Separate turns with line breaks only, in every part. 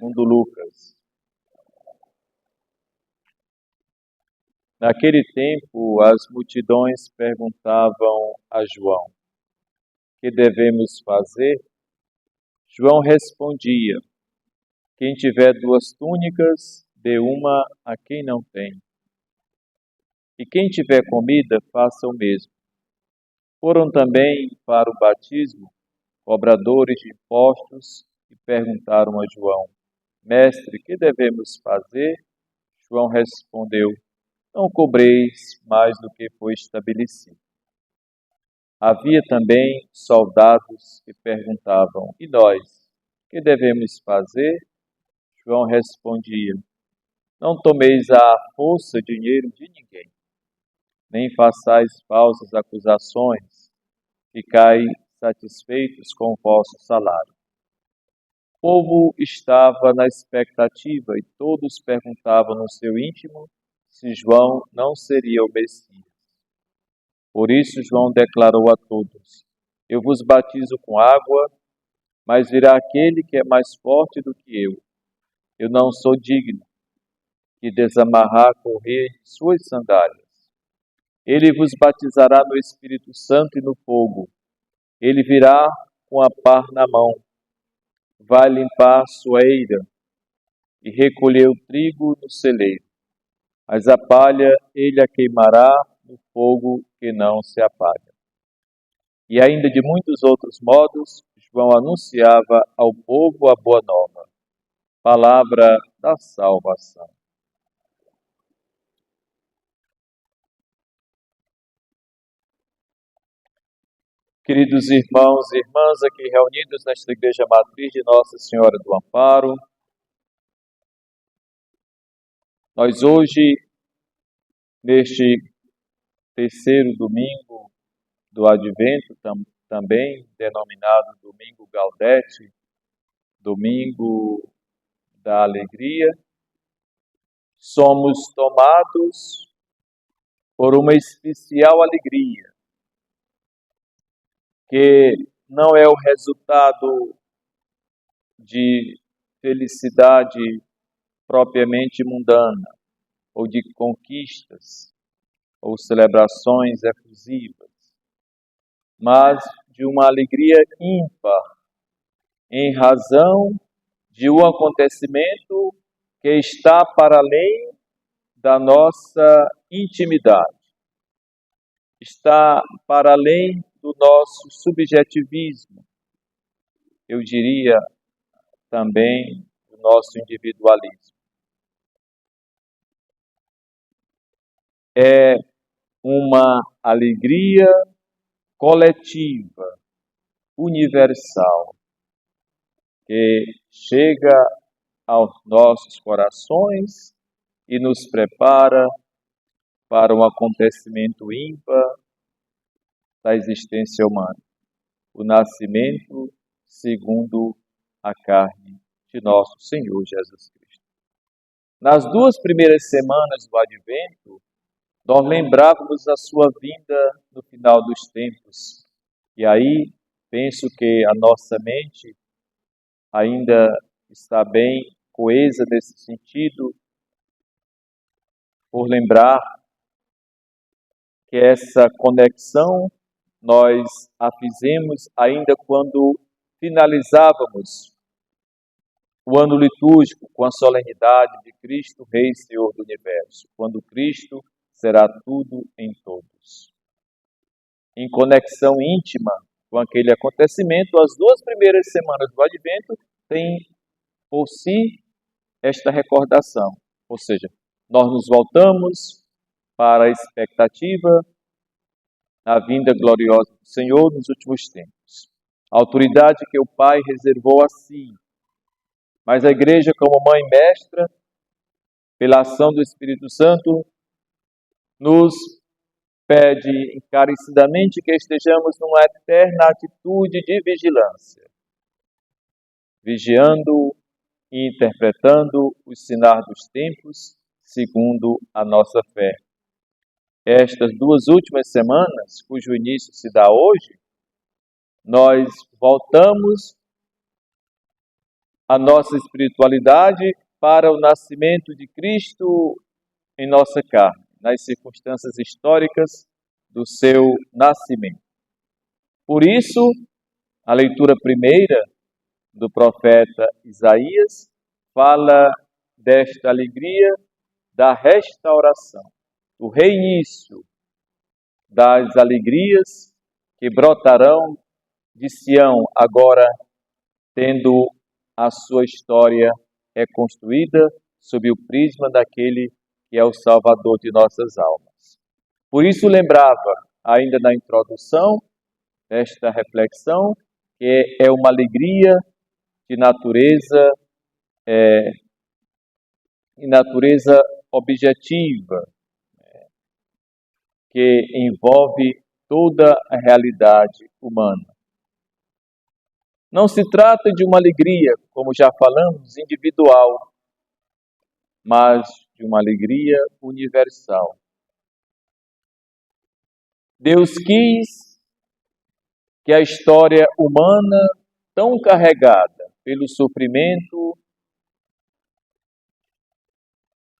segundo Lucas. Naquele tempo, as multidões perguntavam a João: "Que devemos fazer?" João respondia: "Quem tiver 2 túnicas, dê uma a quem não tem. E quem tiver comida, faça o mesmo." Foram também para o batismo cobradores de impostos e perguntaram a João: "Mestre, que devemos fazer?" João respondeu: "Não cobreis mais do que foi estabelecido." Havia também soldados que perguntavam: "E nós, que devemos fazer?" João respondia: "Não tomeis à força dinheiro de ninguém, nem façais falsas acusações, ficai satisfeitos com o vosso salário." O povo estava na expectativa e todos perguntavam no seu íntimo se João não seria o Messias. Por isso João declarou a todos: "Eu vos batizo com água, mas virá aquele que é mais forte do que eu. Eu não sou digno de desamarrar a correia de suas sandálias. Ele vos batizará no Espírito Santo e no fogo. Ele virá com a pá na mão, vai limpar a sua eira e recolher o trigo no celeiro, mas a palha ele a queimará no fogo que não se apaga." E ainda de muitos outros modos, João anunciava ao povo a boa nova. Palavra da salvação. Queridos irmãos e irmãs aqui reunidos nesta Igreja Matriz de Nossa Senhora do Amparo, nós hoje, neste terceiro domingo do Advento, também denominado Domingo Gaudete, Domingo da Alegria, somos tomados por uma especial alegria, que não é o resultado de felicidade propriamente mundana, ou de conquistas, ou celebrações efusivas, mas de uma alegria ímpar, em razão de um acontecimento que está para além da nossa intimidade, está para além do nosso subjetivismo, eu diria também do nosso individualismo. É uma alegria coletiva, universal, que chega aos nossos corações e nos prepara para um acontecimento ímpar da existência humana, o nascimento segundo a carne de nosso Senhor Jesus Cristo. Nas 2 primeiras semanas do Advento, nós lembrávamos a sua vinda no final dos tempos. E aí, penso que a nossa mente ainda está bem coesa nesse sentido, por lembrar que essa conexão nós a fizemos ainda quando finalizávamos o ano litúrgico com a solenidade de Cristo, Rei e Senhor do Universo, quando Cristo será tudo em todos. Em conexão íntima com aquele acontecimento, as 2 primeiras semanas do Advento têm por si esta recordação, ou seja, nós nos voltamos para a expectativa da vinda gloriosa do Senhor nos últimos tempos. A autoridade que o Pai reservou a si, mas a Igreja, como mãe mestra, pela ação do Espírito Santo, nos pede encarecidamente que estejamos numa eterna atitude de vigilância, vigiando e interpretando os sinais dos tempos segundo a nossa fé. Estas 2 últimas semanas, cujo início se dá hoje, nós voltamos a nossa espiritualidade para o nascimento de Cristo em nossa carne, nas circunstâncias históricas do seu nascimento. Por isso, a leitura primeira do profeta Isaías fala desta alegria da restauração, do reinício, das alegrias que brotarão de Sião, agora tendo a sua história reconstruída sob o prisma daquele que é o Salvador de nossas almas. Por isso lembrava, ainda na introdução desta reflexão, que é uma alegria de natureza objetiva, que envolve toda a realidade humana. Não se trata de uma alegria, como já falamos, individual, mas de uma alegria universal. Deus quis que a história humana, tão carregada pelo sofrimento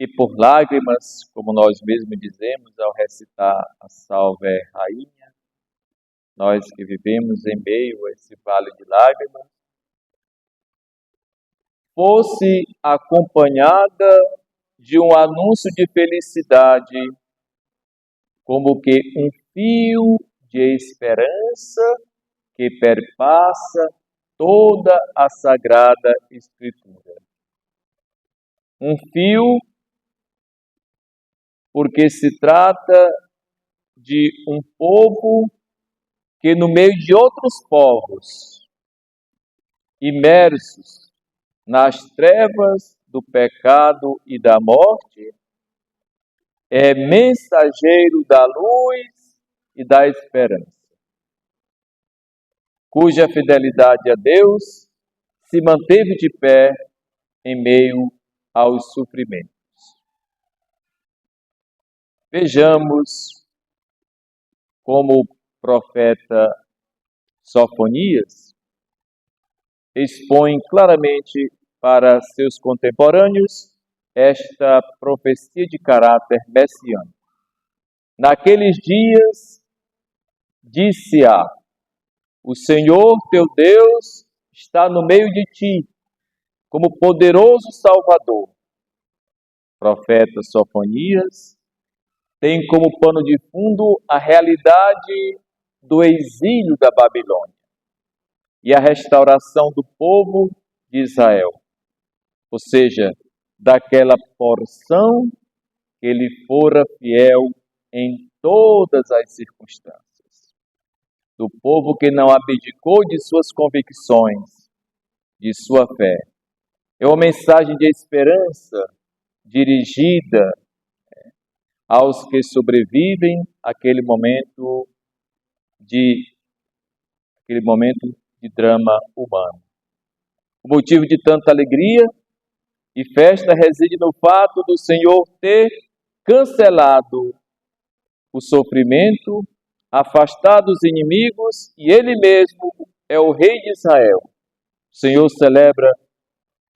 e por lágrimas, como nós mesmos dizemos ao recitar a Salve Rainha, nós que vivemos em meio a esse vale de lágrimas, fosse acompanhada de um anúncio de felicidade, como que um fio de esperança que perpassa toda a Sagrada Escritura. Um fio porque se trata de um povo que, no meio de outros povos, imersos nas trevas do pecado e da morte, é mensageiro da luz e da esperança, cuja fidelidade a Deus se manteve de pé em meio aos sofrimentos. Vejamos como o profeta Sofonias expõe claramente para seus contemporâneos esta profecia de caráter messiânico. Naqueles dias, disse-a, o Senhor teu Deus está no meio de ti, como poderoso Salvador. O profeta Sofonias tem como pano de fundo a realidade do exílio da Babilônia e a restauração do povo de Israel, ou seja, daquela porção que ele fora fiel em todas as circunstâncias, do povo que não abdicou de suas convicções, de sua fé. É uma mensagem de esperança dirigida aos que sobrevivem àquele momento de drama humano. O motivo de tanta alegria e festa reside no fato do Senhor ter cancelado o sofrimento, afastado os inimigos, e Ele mesmo é o Rei de Israel. O Senhor celebra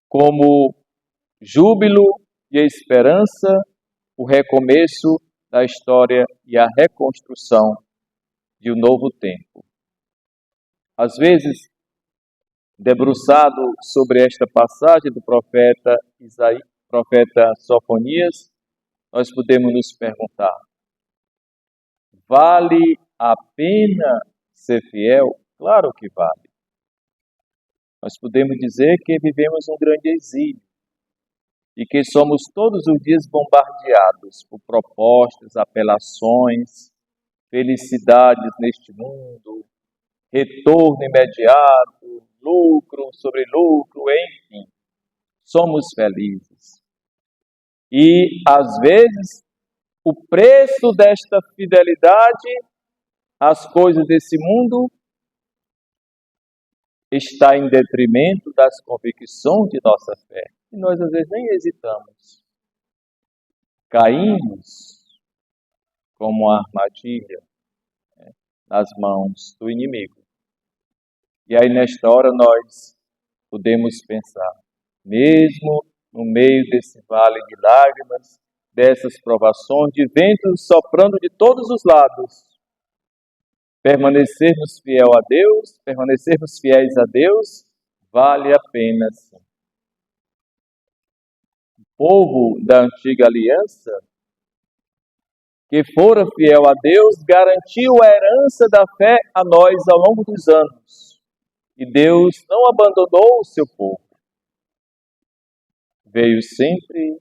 como júbilo e esperança o recomeço da história e a reconstrução de um novo tempo. Às vezes, debruçado sobre esta passagem do profeta Sofonias, nós podemos nos perguntar: vale a pena ser fiel? Claro que vale. Nós podemos dizer que vivemos um grande exílio e que somos todos os dias bombardeados por propostas, apelações, felicidades neste mundo, retorno imediato, lucro sobre lucro, enfim, somos felizes. E, às vezes, o preço desta fidelidade às coisas desse mundo está em detrimento das convicções de nossa fé. E nós, às vezes, nem hesitamos. Caímos como uma armadilha nas mãos do inimigo. E aí, nesta hora, nós podemos pensar: mesmo no meio desse vale de lágrimas, dessas provações, de ventos soprando de todos os lados, permanecermos fiéis a Deus, vale a pena sim. O povo da antiga aliança, que fora fiel a Deus, garantiu a herança da fé a nós ao longo dos anos. E Deus não abandonou o seu povo. Veio sempre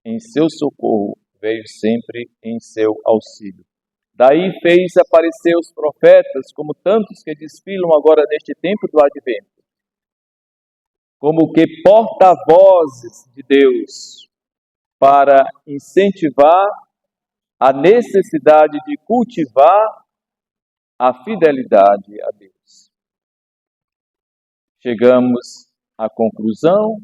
em seu socorro, veio sempre em seu auxílio. Daí fez aparecer os profetas, como tantos que desfilam agora neste tempo do Advento, como que porta-vozes de Deus, para incentivar a necessidade de cultivar a fidelidade a Deus. Chegamos à conclusão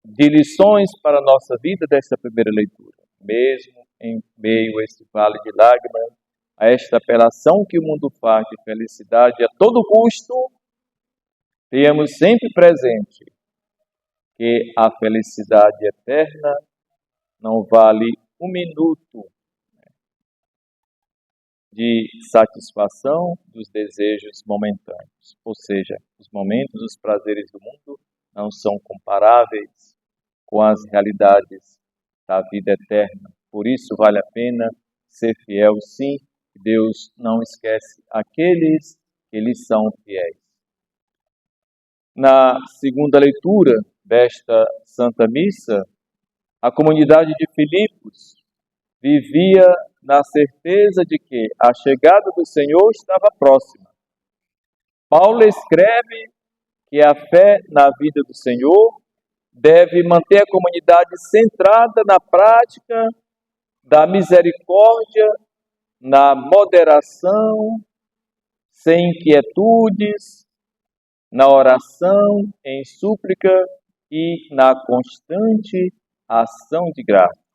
de lições para a nossa vida desta primeira leitura. Mesmo em meio a este vale de lágrimas, a esta apelação que o mundo faz de felicidade a todo custo, tenhamos sempre presente que a felicidade eterna não vale um minuto de satisfação dos desejos momentâneos. Ou seja, os momentos, os prazeres do mundo não são comparáveis com as realidades da vida eterna. Por isso vale a pena ser fiel, sim. Deus não esquece aqueles que lhe são fiéis. Na segunda leitura desta Santa Missa, a comunidade de Filipos vivia na certeza de que a chegada do Senhor estava próxima. Paulo escreve que a fé na vida do Senhor deve manter a comunidade centrada na prática da misericórdia, na moderação, sem inquietudes, na oração, em súplica e na constante ação de graças.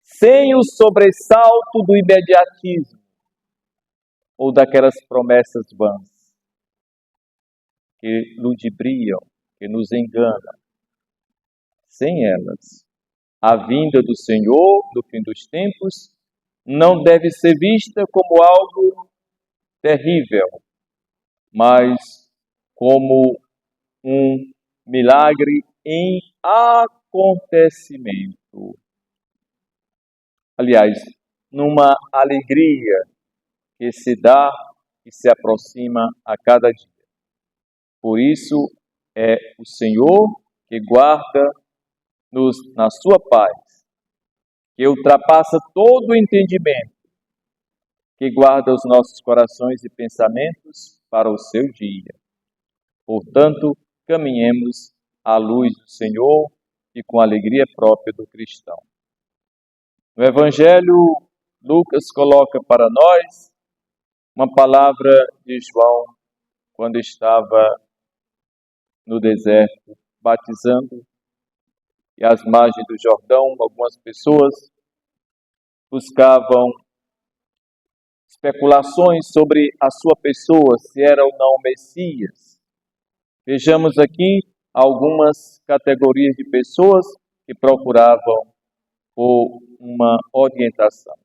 Sem o sobressalto do imediatismo ou daquelas promessas vãs que ludibriam, que nos enganam. Sem elas, a vinda do Senhor, do fim dos tempos, não deve ser vista como algo terrível, mas como um milagre em acontecimento. Aliás, numa alegria que se dá e se aproxima a cada dia. Por isso é o Senhor que guarda-nos na sua paz, que ultrapassa todo o entendimento, que guarda os nossos corações e pensamentos para o seu dia. Portanto, caminhemos à luz do Senhor e com a alegria própria do cristão. No Evangelho, Lucas coloca para nós uma palavra de João quando estava no deserto batizando, e às margens do Jordão, algumas pessoas buscavam especulações sobre a sua pessoa, se era ou não o Messias. Vejamos aqui algumas categorias de pessoas que procuravam por uma orientação.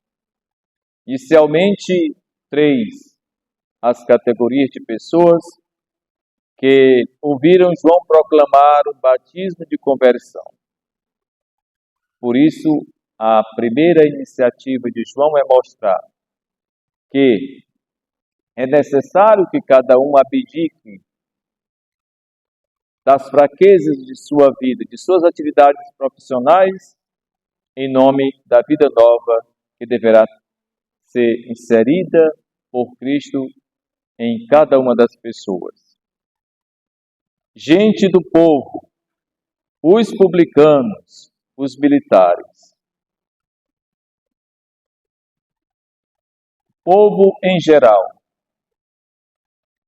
Inicialmente, 3, as categorias de pessoas que ouviram João proclamar o batismo de conversão. Por isso, a primeira iniciativa de João é mostrar que é necessário que cada um abdique das fraquezas de sua vida, de suas atividades profissionais, em nome da vida nova que deverá ser inserida por Cristo em cada uma das pessoas. Gente do povo, os publicanos, os militares. Povo em geral,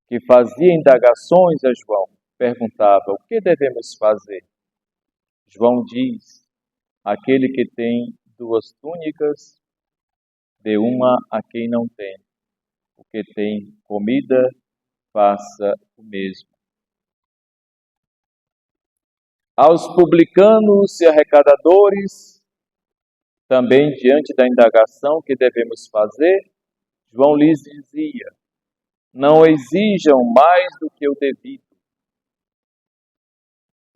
que fazia indagações a João, perguntava: o que devemos fazer? João diz: aquele que tem 2 túnicas, dê uma a quem não tem. O que tem comida, faça o mesmo. Aos publicanos e arrecadadores, também diante da indagação que devemos fazer, João lhes dizia: não exijam mais do que o devido.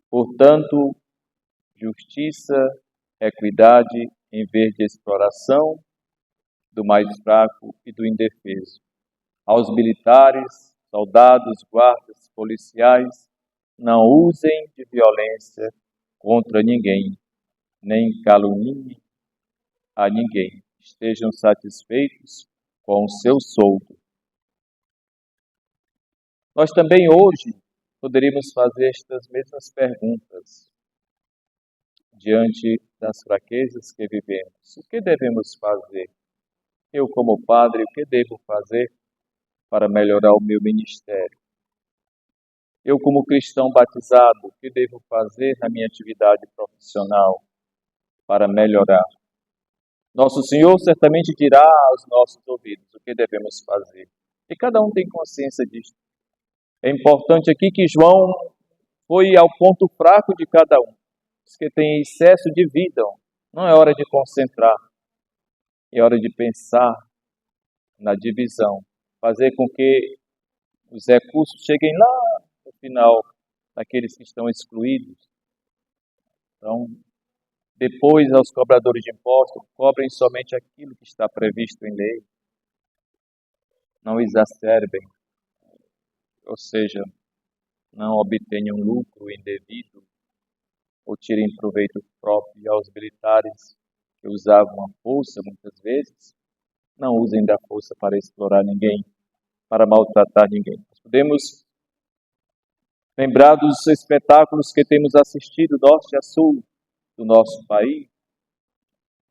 Portanto, justiça, equidade, em vez de exploração do mais fraco e do indefeso. Aos militares, soldados, guardas, policiais, não usem de violência contra ninguém, nem caluniem a ninguém. Estejam satisfeitos com o seu soldo. Nós também hoje poderíamos fazer estas mesmas perguntas diante das fraquezas que vivemos. O que devemos fazer? Eu, como padre, o que devo fazer para melhorar o meu ministério? Eu, como cristão batizado, o que devo fazer na minha atividade profissional para melhorar? Nosso Senhor certamente dirá aos nossos ouvidos o que devemos fazer. E cada um tem consciência disso. É importante aqui que João foi ao ponto fraco de cada um. Os que têm excesso de vida. Não é hora de concentrar. É hora de pensar na divisão. Fazer com que os recursos cheguem lá no final daqueles que estão excluídos. Então, depois aos cobradores de impostos, cobrem somente aquilo que está previsto em lei. Não exacerbem, ou seja, não obtenham lucro indevido ou tirem proveito próprio. E aos militares que usavam a força muitas vezes, não usem da força para explorar ninguém, para maltratar ninguém. Nós podemos lembrar dos espetáculos que temos assistido norte a sul do nosso país,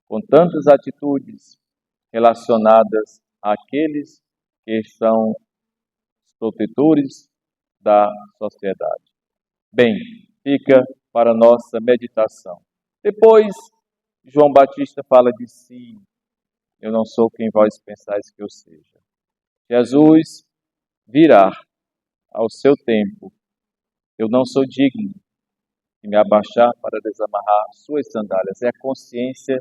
com tantas atitudes relacionadas àqueles que são os protetores da sociedade. Bem, fica para nossa meditação. Depois, João Batista fala de si: eu não sou quem vós pensais que eu seja. Jesus virá ao seu tempo. Eu não sou digno de me abaixar para desamarrar suas sandálias. É a consciência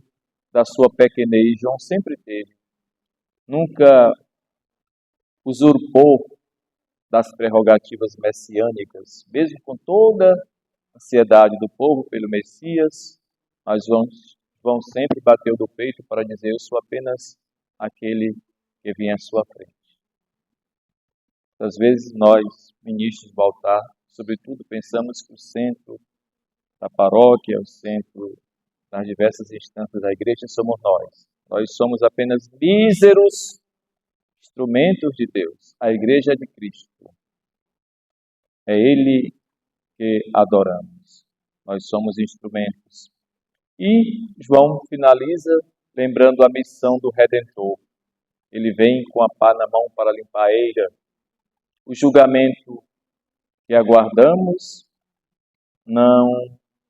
da sua pequenez. João sempre teve. Nunca usurpou das prerrogativas messiânicas, mesmo com toda a ansiedade do povo pelo Messias, mas João sempre bateu do peito para dizer: eu sou apenas aquele que vem à sua frente. Às vezes nós, ministros do altar, sobretudo, pensamos que o centro da paróquia, o centro das diversas instâncias da igreja somos nós. Nós somos apenas míseros instrumentos de Deus. A igreja é de Cristo. É Ele que adoramos. Nós somos instrumentos. E João finaliza lembrando a missão do Redentor. Ele vem com a pá na mão para limpar a eira. O julgamento que aguardamos não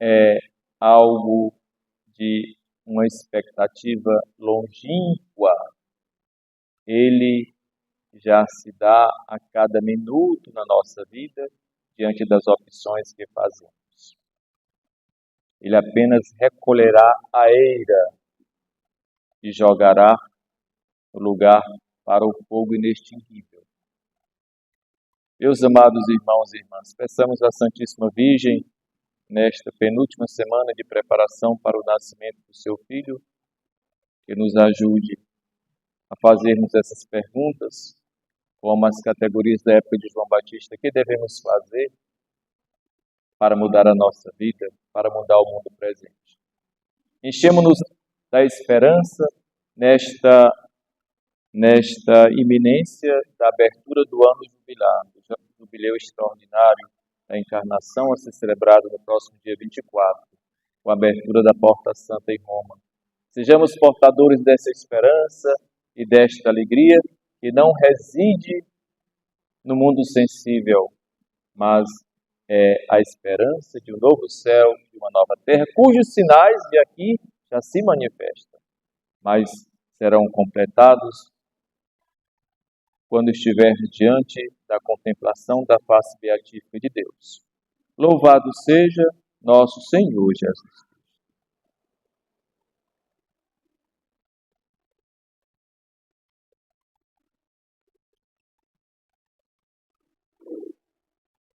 é algo de uma expectativa longínqua. Ele já se dá a cada minuto na nossa vida diante das opções que fazemos. Ele apenas recolherá a eira e jogará no lugar para o fogo inextinguível. Meus amados irmãos e irmãs, peçamos à Santíssima Virgem, nesta penúltima semana de preparação para o nascimento do seu Filho, que nos ajude a fazermos essas perguntas, como as categorias da época de João Batista: o que devemos fazer para mudar a nossa vida, para mudar o mundo presente? Enchemos-nos da esperança nesta iminência da abertura do ano jubilar, do jubileu extraordinário da encarnação, a ser celebrado no próximo dia 24, com a abertura da Porta Santa em Roma. Sejamos portadores dessa esperança e desta alegria que não reside no mundo sensível, mas é a esperança de um novo céu, de uma nova terra, cujos sinais de aqui já se manifestam, mas serão completados quando estivermos diante da contemplação da face beatífica de Deus. Louvado seja nosso Senhor Jesus.